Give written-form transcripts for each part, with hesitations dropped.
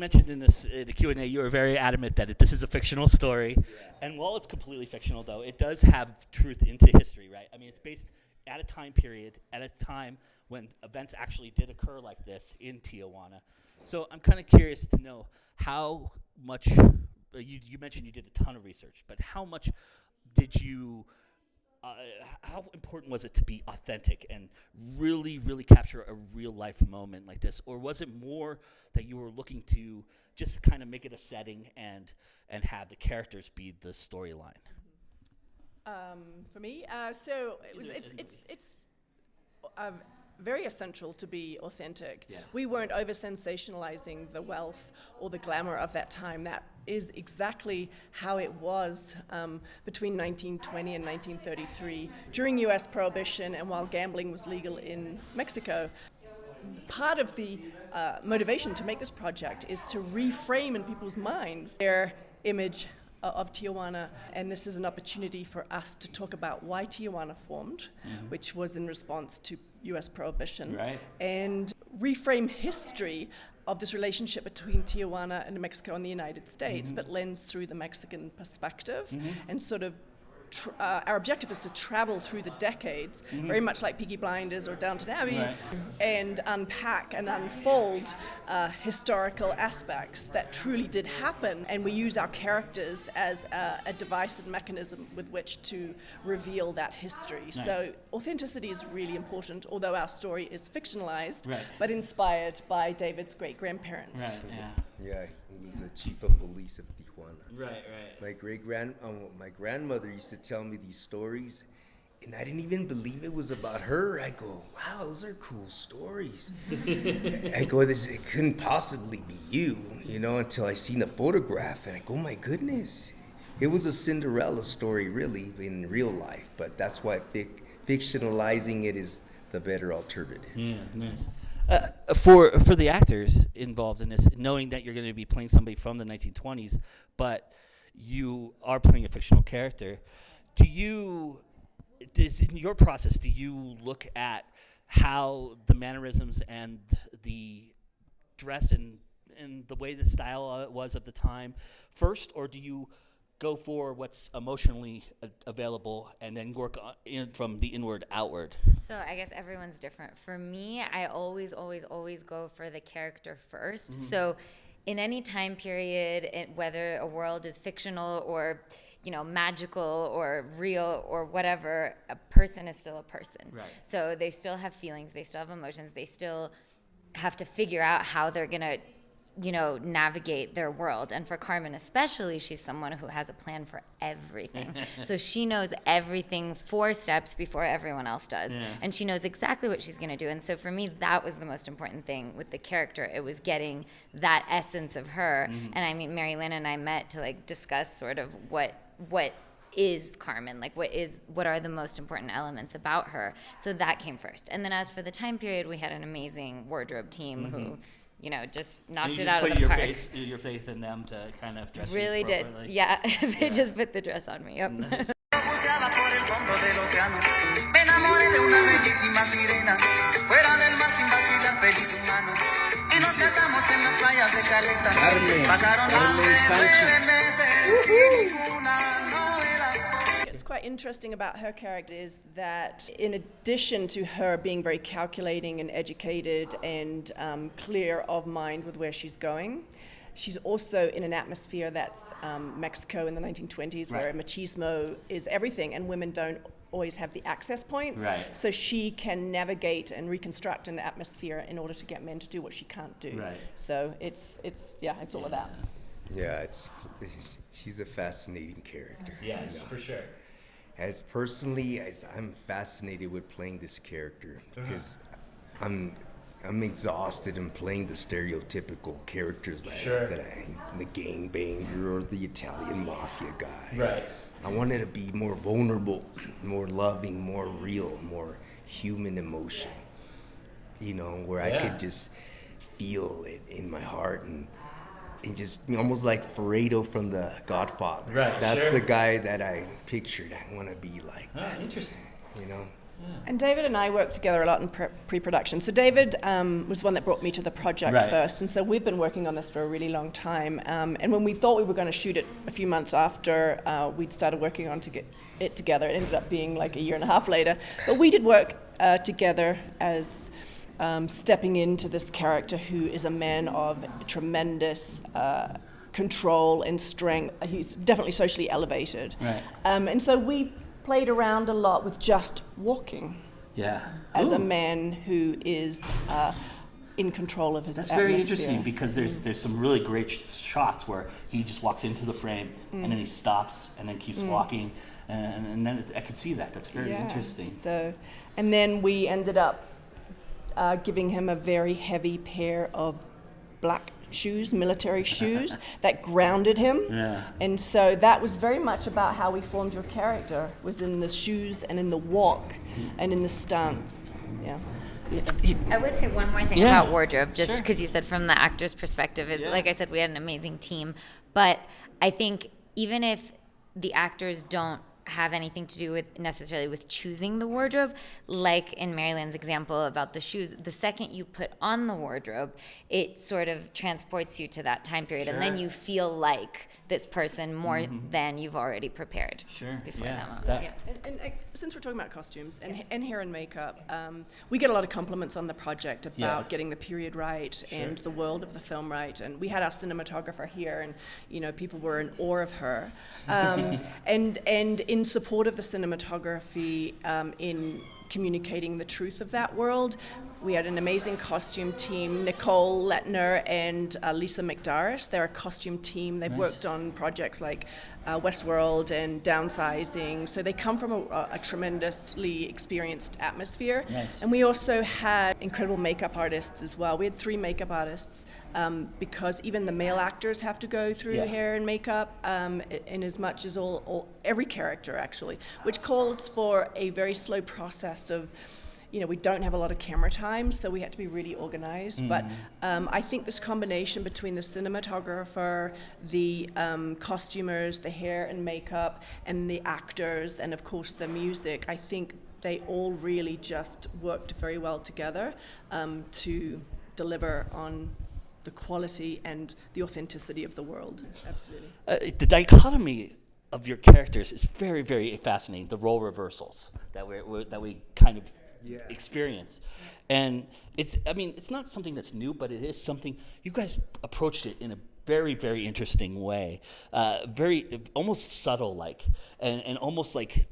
mentioned in the Q&A, you were very adamant that this is a fictional story. And while it's completely fictional, though, it does have truth into history, right? I mean, it's based at a time period, at a time when events actually did occur like this in Tijuana. So I'm kind of curious to know how much, you mentioned you did a ton of research, but how much did you, how important was it to be authentic and really, really capture a real life moment like this? Or was it more that you were looking to just kind of make it a setting and have the characters be the storyline? For me, so it's very essential to be authentic. Yeah. We weren't over sensationalizing the wealth or the glamour of that time. That is exactly how it was between 1920 and 1933 during U.S. Prohibition and while gambling was legal in Mexico. Part of the motivation to make this project is to reframe in people's minds their image of Tijuana, and this is an opportunity for us to talk about why Tijuana formed, which was in response to U.S. Prohibition, right, and reframe history of this relationship between Tijuana and Mexico and the United States, but lens through the Mexican perspective, and sort of our objective is to travel through the decades, very much like Peaky Blinders or Downton Abbey, right, and unpack and unfold historical aspects that truly did happen. And we use our characters as a device and mechanism with which to reveal that history. Nice. So authenticity is really important, although our story is fictionalized, right, but inspired by David's great-grandparents. right, yeah. Yeah, he was the chief of police of Tijuana. Right. My grandmother used to tell me these stories, and I didn't even believe it was about her. I go, wow, those are cool stories. I go, it couldn't possibly be you, until I seen the photograph, and I go, my goodness. It was a Cinderella story, really, in real life, but that's why fictionalizing it is the better alternative. Yeah, nice. For the actors involved in this, knowing that you're going to be playing somebody from the 1920s, but you are playing a fictional character, in your process, do you look at how the mannerisms and the dress and the way the style was of the time first, or do you go for what's emotionally available and then work from the inward outward? So I guess everyone's different. For me, I always go for the character first. So in any time period, whether a world is fictional or magical or real or whatever, a person is still a person. Right. So they still have feelings, they still have emotions, they still have to figure out how they're gonna navigate their world. And for Carmen especially, she's someone who has a plan for everything. So she knows everything 4 steps before everyone else does. Yeah. And she knows exactly what she's going to do. And so for me, that was the most important thing with the character. It was getting that essence of her. And I mean, Mary-lyn and I met to discuss sort of what is Carmen, what are the most important elements about her. So that came first. And then as for the time period, we had an amazing wardrobe team who just knocked it out of the park. Your faith in them to kind of dress really you did. Yeah, they just put the dress on me. Yep. Nice. What's quite interesting about her character is that in addition to her being very calculating and educated and clear of mind with where she's going, she's also in an atmosphere that's Mexico in the 1920s, where machismo is everything and women don't always have the access points. Right. So she can navigate and reconstruct an atmosphere in order to get men to do what she can't do. Right. So it's all of that. Yeah, she's a fascinating character. Yes, for sure. I'm fascinated with playing this character because I'm exhausted in playing the stereotypical characters the gangbanger or the Italian mafia guy. Right. I wanted to be more vulnerable, more loving, more real, more human emotion. Where I could just feel it in my heart and just almost like Fredo from The Godfather. Right, That's the guy that I pictured. I want to be like that. Interesting. And David and I worked together a lot in pre-production. So David was one that brought me to the project first, and so we've been working on this for a really long time. And when we thought we were going to shoot it a few months after we'd started working on to get it together, it ended up being like a year and a half later. But we did work together as stepping into this character who is a man of tremendous control and strength. He's definitely socially elevated. Right. And so we played around a lot with just walking. Yeah. As Ooh. a man who is in control of his That's atmosphere. very interesting because there's some really great shots where he just walks into the frame and then he stops and then keeps walking and then I could see that. That's very interesting. So, and then we ended up giving him a very heavy pair of black shoes, military shoes, that grounded him. Yeah. And so that was very much about how we formed your character, was in the shoes and in the walk and in the stance. Yeah. I would say one more thing about wardrobe, just because you said from the actor's perspective, is like I said, we had an amazing team. But I think even if the actors don't have anything to do with necessarily with choosing the wardrobe, like in Mary-lyn's example about the shoes, the second you put on the wardrobe, it sort of transports you to that time period, and then you feel like this person more than you've already prepared before that moment. And since we're talking about costumes and hair and makeup, we get a lot of compliments on the project about getting the period right and the world of the film right. And we had our cinematographer here, and people were in awe of her. And in support of the cinematography, in communicating the truth of that world, we had an amazing costume team, Nicole Lettner and Lisa McDaris. They're a costume team. They've worked on projects like Westworld and Downsizing. So they come from a tremendously experienced atmosphere. Nice. And we also had incredible makeup artists as well. We had 3 makeup artists because even the male actors have to go through hair and makeup in as much as every character actually, which calls for a very slow process of, we don't have a lot of camera time, so we had to be really organized. But I think this combination between the cinematographer, the costumers, the hair and makeup, and the actors, and of course the music, I think they all really just worked very well together to deliver on the quality and the authenticity of the world. Absolutely. The dichotomy of your characters is very, very fascinating. The role reversals that we kind of experience, and it's not something that's new, but it is something you guys approached it in a very, very interesting way, very almost subtle, and almost like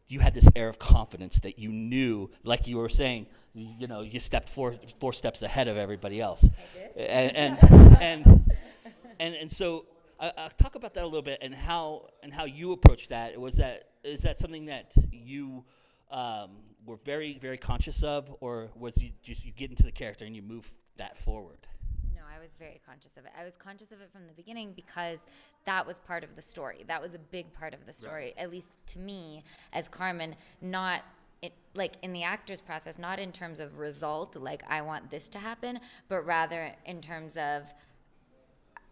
you had this air of confidence that you knew, like you were saying, you stepped four steps ahead of everybody else. I did. And so I'll talk about that a little bit and how you approached that. Is that something that you were very, very conscious of, or was you get into the character and you move that forward? No, I was very conscious of it. I was conscious of it from the beginning because that was part of the story. That was a big part of the story, at least to me as Carmen, not like in the actor's process, not in terms of result, like I want this to happen, but rather in terms of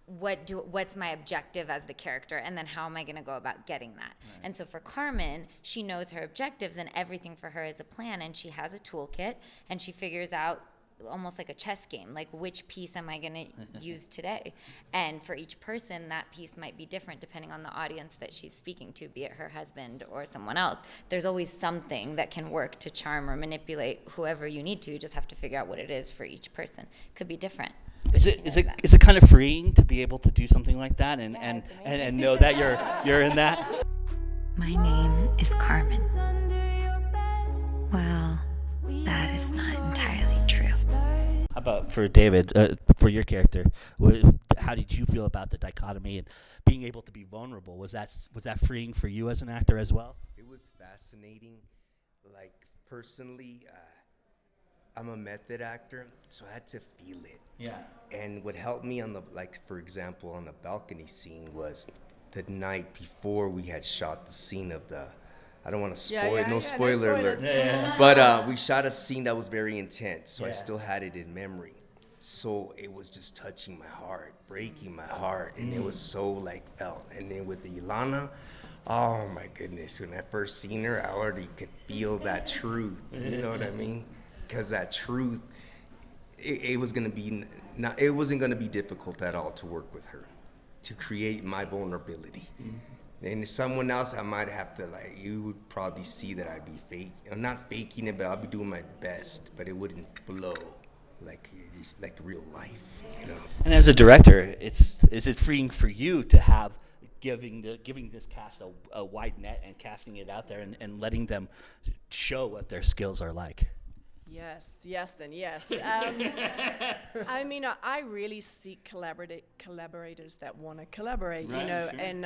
what's my objective as the character, and then how am I going to go about getting that? Right. And so for Carmen, she knows her objectives, and everything for her is a plan, and she has a toolkit, and she figures out almost like a chess game, like which piece am I going to use today? And for each person, that piece might be different depending on the audience that she's speaking to, be it her husband or someone else. There's always something that can work to charm or manipulate whoever you need to. You just have to figure out what it is for each person. It could be different. Is it kind of freeing to be able to do something like that and know that you're in that? My name is Carmen. Well, that is not entirely true. How about for David, for your character? How did you feel about the dichotomy and being able to be vulnerable? Was that freeing for you as an actor as well? It was fascinating. Like personally, I'm a method actor, so I had to feel it. Yeah. And what helped me for example, on the balcony scene was the night before we had shot the scene of the, I don't want to spoil, no spoiler alert. Yeah. But we shot a scene that was very intense, so I still had it in memory. So it was just touching my heart, breaking my heart, and it was so felt. And then with Ilana, Oh my goodness, when I first seen her, I already could feel that truth. You know what I mean? Because that truth, it was gonna be not. It wasn't gonna be difficult at all to work with her, to create my vulnerability. And someone else, I might have to you would probably see that I'd be fake. I'm not faking it, but I'll be doing my best. But it wouldn't flow like real life, you know. And as a director, is it freeing for you to have giving this cast a wide net and casting it out there and letting them show what their skills are like? Yes, and yes. I mean, I really seek collaborators that want to collaborate, Right, you know, sure. and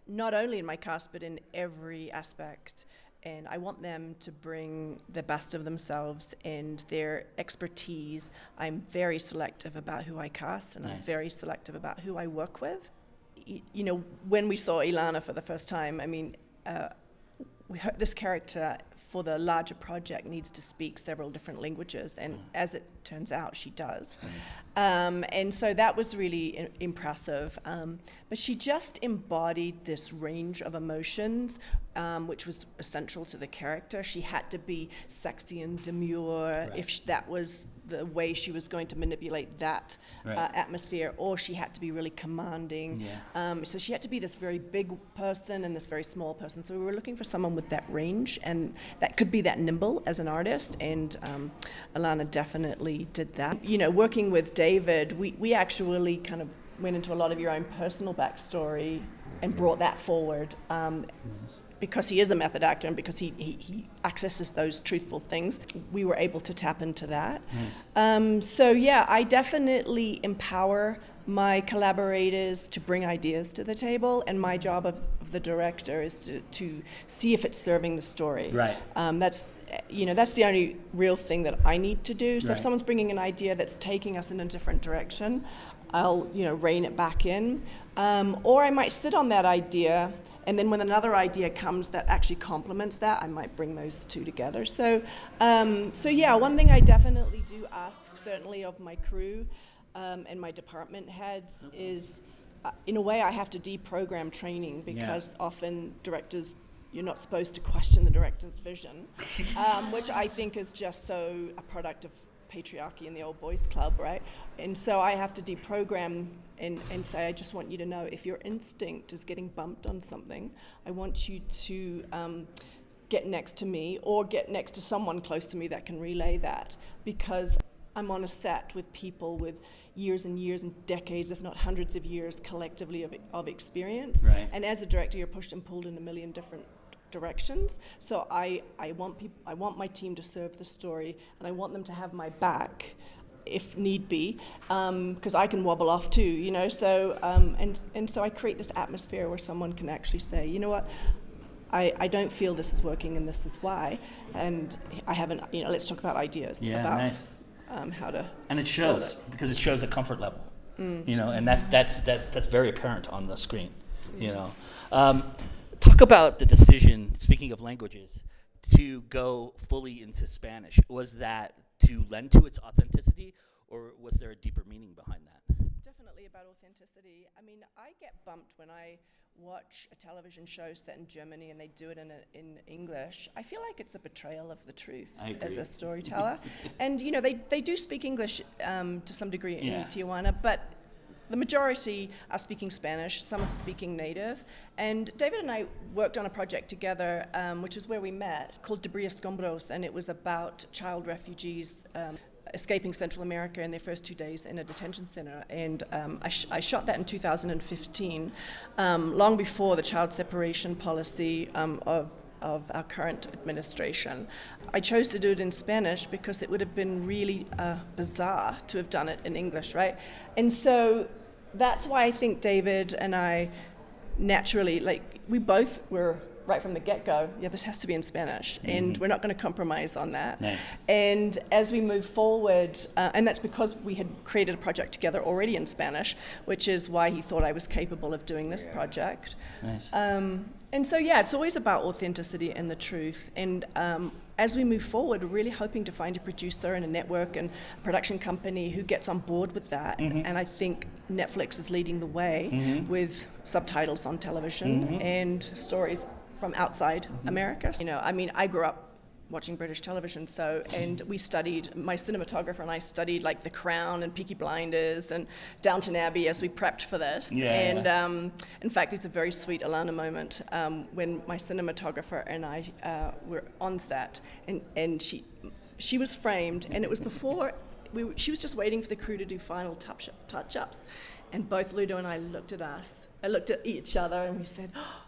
not only in my cast, but in every aspect. And I want them to bring the best of themselves and their expertise. I'm very selective about who I cast, and I'm Nice. very selective about who I work with. You know, when we saw Ilana for the first time, I mean, we heard this character for the larger project needs to speak several different languages, and as it turns out, she does. And so that was really impressive. But she just embodied this range of emotions, which was essential to the character. She had to be sexy and demure if that was the way she was going to manipulate that atmosphere, or she had to be really commanding. So she had to be this very big person and this very small person. So we were looking for someone with that range and that could be that nimble as an artist, and Ilana definitely did that. You know, working with David, we actually kind of went into a lot of your own personal backstory and brought that forward. Because he is a method actor and because he accesses those truthful things, we were able to tap into that. So yeah, I definitely empower my collaborators to bring ideas to the table, and my job of the director is to see if it's serving the story. That's the only real thing that I need to do. So if someone's bringing an idea that's taking us in a different direction, I'll rein it back in, or I might sit on that idea. And then when another idea comes that actually complements that, I might bring those two together. So yeah, one thing I definitely do ask, certainly of my crew and my department heads, is in a way I have to deprogram training, because often directors, you're not supposed to question the director's vision, which I think is just so a product of patriarchy in the old boys club, right? And so I have to deprogram and say, I just want you to know, if your instinct is getting bumped on something, I want you to get next to me or get next to someone close to me that can relay that, because I'm on a set with people with years and years and decades, if not hundreds of years collectively of experience. And as a director, you're pushed and pulled in a million different directions. So I want my team to serve the story, and I want them to have my back if need be, because I can wobble off too, So and so I create this atmosphere where someone can actually say, you know what, I don't feel this is working, and this is why. And I haven't, let's talk about ideas about how to. And it shows because it shows a comfort level, and that's very apparent on the screen, Talk about the decision, speaking of languages, to go fully into Spanish. Was that to lend to its authenticity, or was there a deeper meaning behind that? Definitely about authenticity. I mean, I get bumped when I watch a television show set in Germany and they do it in English. I feel like it's a betrayal of the truth as a storyteller. And, they do speak English to some degree in Tijuana, but the majority are speaking Spanish, some are speaking native. And David and I worked on a project together, which is where we met, called Debris Escombros, and it was about child refugees escaping Central America in their first 2 days in a detention center. And I shot that in 2015, long before the child separation policy of our current administration. I chose to do it in Spanish because it would have been really bizarre to have done it in English, right? And so that's why I think David and I naturally, we both were right from the get-go, this has to be in Spanish, and we're not going to compromise on that. And as we move forward, and that's because we had created a project together already in Spanish, which is why he thought I was capable of doing this project. And so, it's always about authenticity and the truth. And as we move forward, we're really hoping to find a producer and a network and a production company who gets on board with that. And I think Netflix is leading the way with subtitles on television and stories from outside America. You know, I mean, I grew up watching British television, and we studied, my cinematographer and I studied like The Crown and Peaky Blinders and Downton Abbey as we prepped for this. And in fact, it's a very sweet Ilana moment when my cinematographer and I were on set, and she was framed, and it was before, she was just waiting for the crew to do final touch-ups. And both Ludo and I looked at each other, and we said, oh,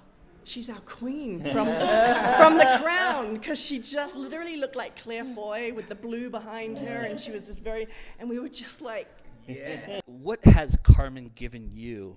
she's our queen from The Crown, because she just literally looked like Claire Foy with the blue behind her, and she was just and we were just like, Yeah. What has Carmen given you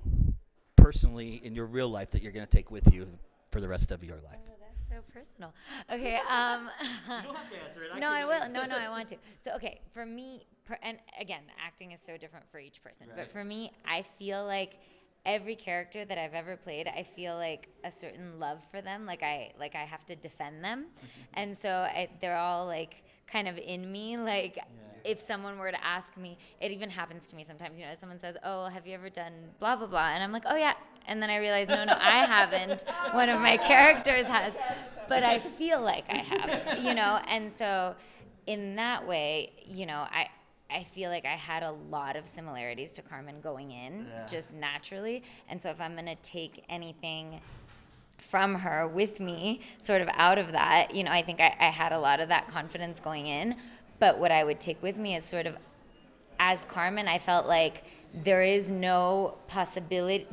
personally in your real life that you're going to take with you for the rest of your life? Oh, that's so personal. Okay. You don't have to answer it. No, I will. No, I want to. So, okay, for me, and again, acting is so different for each person. Right. But for me, I feel like every character that I've ever played, I feel like a certain love for them. Like I have to defend them, and so they're all like kind of in me. Like if someone were to ask me, it even happens to me sometimes. You know, someone says, "Oh, have you ever done blah blah blah?" And I'm like, "Oh yeah," and then I realize, no, I haven't. One of my characters has, but I feel like I have. You know, and so in that way, you know, I feel like I had a lot of similarities to Carmen going in, just naturally. And so if I'm going to take anything from her with me, sort of out of that, you know, I think I had a lot of that confidence going in. But what I would take with me is sort of, as Carmen, I felt like there is no possibility,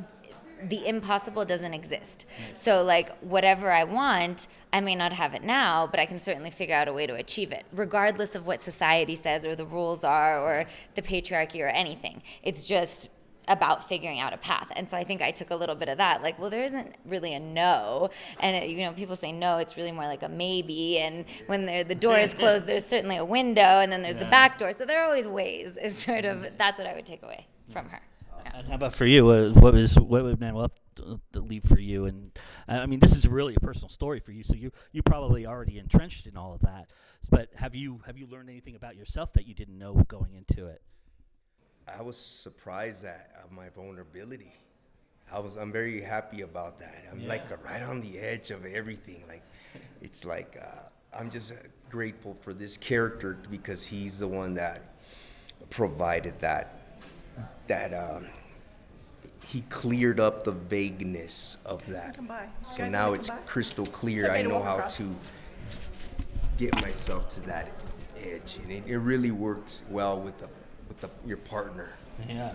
the impossible doesn't exist. So like whatever I want, I may not have it now, but I can certainly figure out a way to achieve it, regardless of what society says or the rules are or the patriarchy or anything. It's just about figuring out a path. And so I think I took a little bit of that, like, well, there isn't really a no. And, you know, people say no, it's really more like a maybe. And when the door is closed, there's certainly a window, and then there's the back door. So there are always ways. It's sort of, that's what I would take away from her. And how about for you? What would Manuel leave for you? And I mean, this is really a personal story for you, so you probably already entrenched in all of that. But have you learned anything about yourself that you didn't know going into it? I was surprised at my vulnerability. I'm very happy about that. I'm like right on the edge of everything. Like, it's like I'm just grateful for this character because he's the one that provided that he cleared up the vagueness of that. So now it's crystal clear. I know how to get myself to that edge, and it really works well with your partner. Yeah.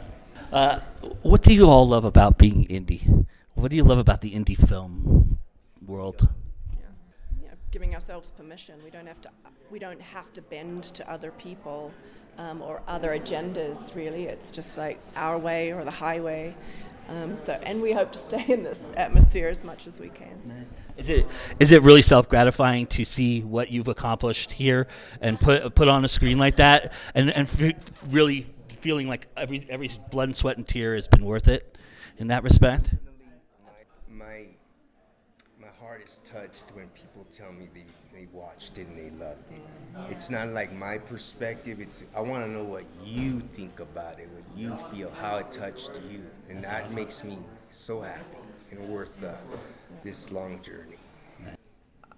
What do you all love about being indie? What do you love about the indie film world? Yeah, giving ourselves permission. We don't have to bend to other people or other agendas. Really, it's just like our way or the highway. And we hope to stay in this atmosphere as much as we can. Nice. Is it really self-gratifying to see what you've accomplished here and put on a screen like that, and really feeling like every blood and sweat and tear has been worth it in that respect? My heart is touched when people tell me they watched it and they loved it. It's not like my perspective. I want to know what you think about it, what you feel, how it touched you, and that makes me so happy and worth this long journey.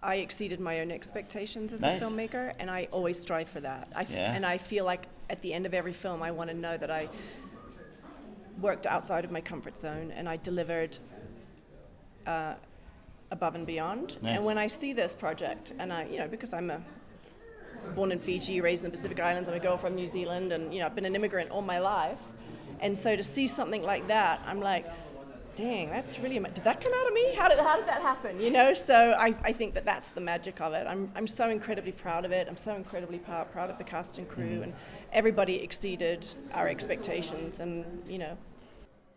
I exceeded my own expectations as a filmmaker, and I always strive for that. And I feel like at the end of every film, I want to know that I worked outside of my comfort zone and I delivered above and beyond. Nice. And when I see this project, and because I was born in Fiji, raised in the Pacific Islands, I'm a girl from New Zealand, and I've been an immigrant all my life, and so to see something like that, I'm like, dang, that's really, did that come out of me? How did that happen? So I think that's the magic of it. I'm so incredibly proud of it. I'm so incredibly proud of the cast and crew, and everybody exceeded our expectations, and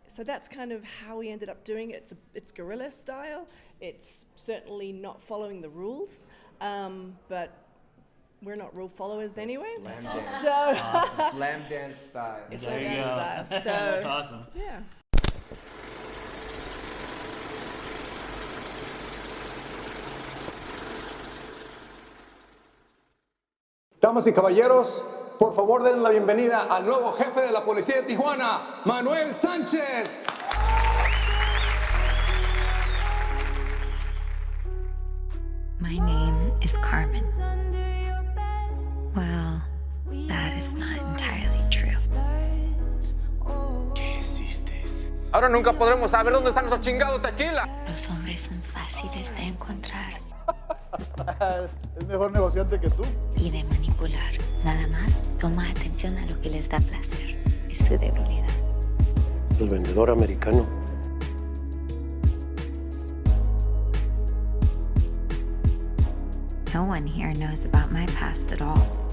so that's kind of how we ended up doing it. It's guerrilla style. It's certainly not following the rules, but we're not rule followers anyway. Slamdance. So Slamdance style. It's There you Slamdance go. style. So, That's awesome. Yeah. Damas y caballeros, Por favor, den la bienvenida al nuevo jefe de la policía de Tijuana, Manuel Sánchez. My name is Carmen. Well, that is not entirely true. ¿Qué hiciste? Ahora nunca podremos saber dónde están esos chingados tequila. Los hombres son fáciles de encontrar Es mejor negociante que tú. y de manipular. Nada más toma atención a lo que les da placer. Es su debilidad. El vendedor americano. No one here knows about my past at all.